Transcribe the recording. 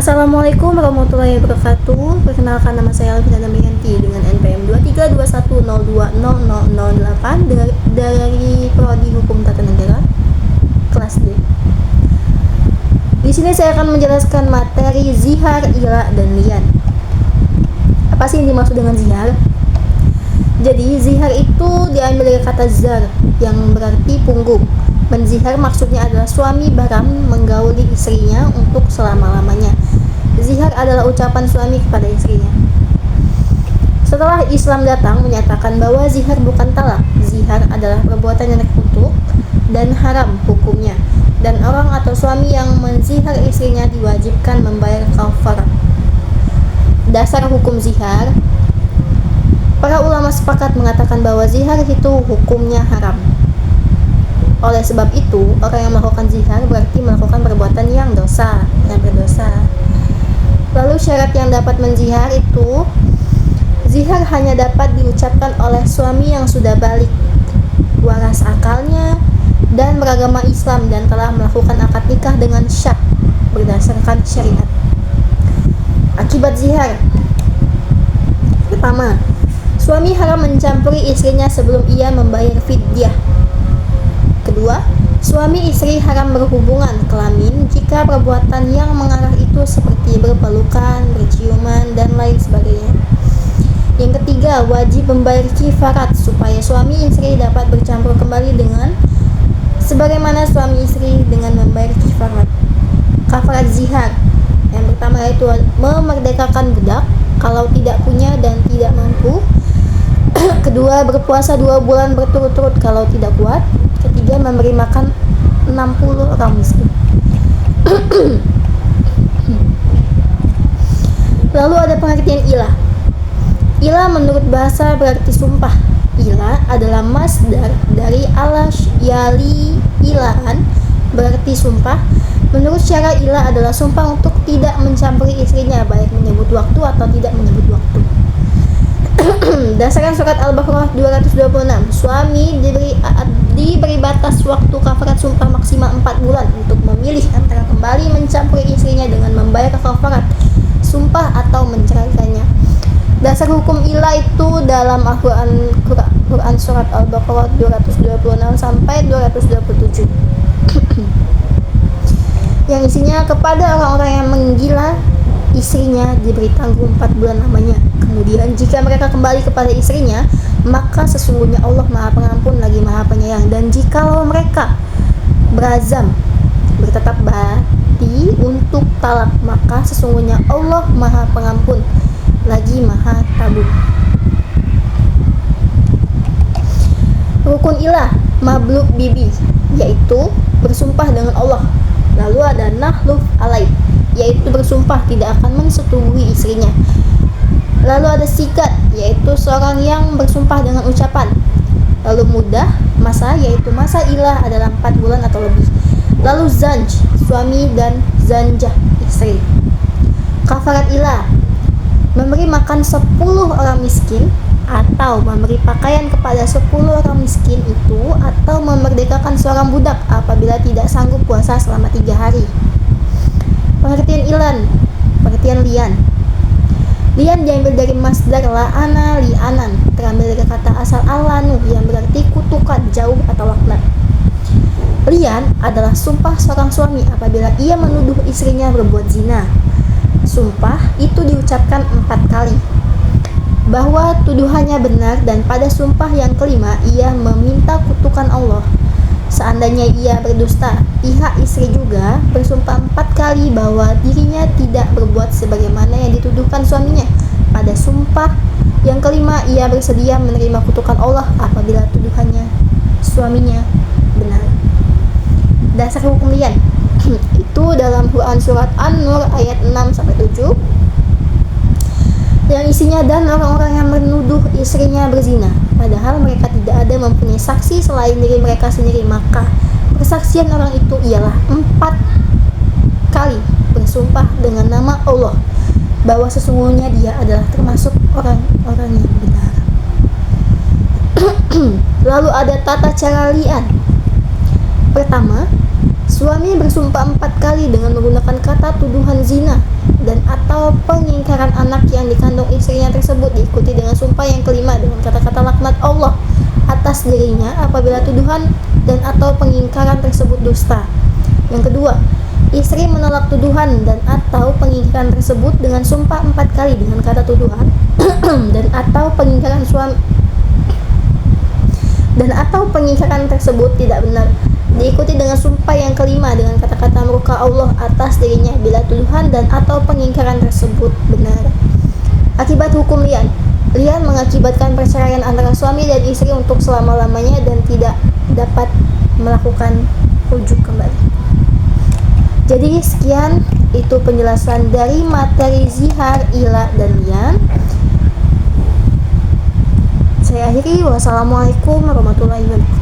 Assalamualaikum warahmatullahi wabarakatuh. Perkenalkan, nama saya Alvina Damayanti dengan NPM 2321020008 dari Prodi Hukum Tata Negara kelas D. Di sini saya akan menjelaskan materi zihar, ila, dan lian. Apa sih yang dimaksud dengan zihar? Jadi zihar itu diambil dari kata zar yang berarti punggung. Menzihar maksudnya adalah suami baram menggauli istrinya untuk selama-lamanya. Zihar adalah ucapan suami kepada istrinya. Setelah Islam datang menyatakan bahwa zihar bukan talak. Zihar adalah perbuatan yang terkutuk dan haram hukumnya. Dan orang atau suami yang menzihar istrinya diwajibkan membayar kafarat. Dasar hukum zihar. Para ulama sepakat mengatakan bahwa zihar itu hukumnya haram. Oleh sebab itu, orang yang melakukan zihar berarti melakukan perbuatan yang berdosa. Lalu syarat yang dapat menzihar itu, zihar hanya dapat diucapkan oleh suami yang sudah balik, waras akalnya, dan beragama Islam dan telah melakukan akad nikah dengan syah berdasarkan syariat. Akibat zihar. Pertama, suami haram mencampuri istrinya sebelum ia membayar fidyah. Kedua, suami istri haram berhubungan kelamin jika perbuatan yang mengarah itu seperti berpelukan, berciuman, dan lain sebagainya. Yang ketiga, wajib membayar kifarat supaya suami istri dapat bercampur kembali dengan sebagaimana suami istri dengan membayar kifarat. Kafarat zihar. Yang pertama yaitu memerdekakan budak kalau tidak punya dan tidak mampu. Kedua, berpuasa 2 bulan berturut-turut kalau tidak kuat. Ketiga, memberi makan 60 orang miskin. Lalu ada pengertian ilah. Ilah menurut bahasa berarti sumpah. Ilah adalah masdar dari alash yali ilahan, berarti sumpah. Menurut syara ilah adalah sumpah untuk tidak mencampuri istrinya, baik menyebut waktu atau tidak menyebut waktu. Dasarkan surat Al-Baqarah 226. Suami diberi batas waktu kafarat sumpah maksimal 4 bulan untuk memilih antara kembali mencampuri istrinya dengan membayar kafarat sumpah atau menceraikannya. Dasar hukum ilah itu dalam Al-Quran surat Al-Baqarah 226 sampai 227. Yang isinya kepada orang-orang yang menggila istrinya diberi tanggung 4 bulan lamanya. Kemudian jika mereka kembali kepada istrinya, maka sesungguhnya Allah Maha Pengampun lagi Maha Penyayang. Dan jikalau mereka berazam bertetap hati untuk talak, maka sesungguhnya Allah Maha Pengampun lagi Maha Tabur. Rukun ilah mabluk bibi, yaitu bersumpah dengan Allah. Lalu ada nahluf alaih, yaitu bersumpah tidak akan mensetubuhi istrinya. Lalu ada sikat, yaitu seorang yang bersumpah dengan ucapan. Lalu mudah masa, yaitu masa ilah adalah 4 bulan atau lebih. Lalu zanj, suami, dan zanjah, istri. Kafarat ilah, memberi makan 10 orang miskin, atau memberi pakaian kepada 10 orang miskin itu, atau memerdekakan seorang budak apabila tidak sanggup puasa selama 3 hari. Pengertian lian. Lian diambil dari masdar la'ana li'anan, terambil dari kata asal alanu yang berarti kutukan, jauh, atau laknat. Lian adalah sumpah seorang suami apabila ia menuduh istrinya berbuat zina. Sumpah itu diucapkan 4 kali bahwa tuduhannya benar, dan pada sumpah yang kelima ia meminta kutukan Allah. Seandainya ia berdusta, pihak istri juga bersumpah 4 kali bahwa dirinya tidak berbuat sebagaimana yang dituduhkan suaminya. Pada sumpah yang kelima ia bersedia menerima kutukan Allah apabila tuduhannya suaminya benar. Dasar hukum lian itu dalam Quran surat An-Nur ayat 6-7, yang isinya dan orang-orang yang menuduh istrinya berzina, padahal mereka tidak ada mempunyai saksi selain diri mereka sendiri, maka persaksian orang itu ialah 4 kali bersumpah dengan nama Allah bahwa sesungguhnya dia adalah termasuk orang-orang yang benar. Lalu ada tata cara lian. Pertama, suami bersumpah 4 kali dengan menggunakan kata tuduhan zina pengingkaran anak yang dikandung istrinya tersebut diikuti dengan sumpah yang kelima dengan kata-kata laknat Allah atas dirinya apabila tuduhan dan atau pengingkaran tersebut dusta. Yang kedua, istri menolak tuduhan dan atau pengingkaran tersebut dengan sumpah 4 kali dengan kata tuduhan dan atau pengingkaran suami dan atau pengingkaran tersebut tidak benar, diikuti dengan sumpah yang kelima dengan kata-kata murka Allah atas dirinya bila tuduhan dan atau pengingkaran tersebut benar. Akibat hukum lian mengakibatkan perceraian antara suami dan istri untuk selama-lamanya dan tidak dapat melakukan rujuk kembali. Jadi sekian itu penjelasan dari materi zihar, ila, dan lian. Saya akhiri. Wassalamualaikum warahmatullahi wabarakatuh.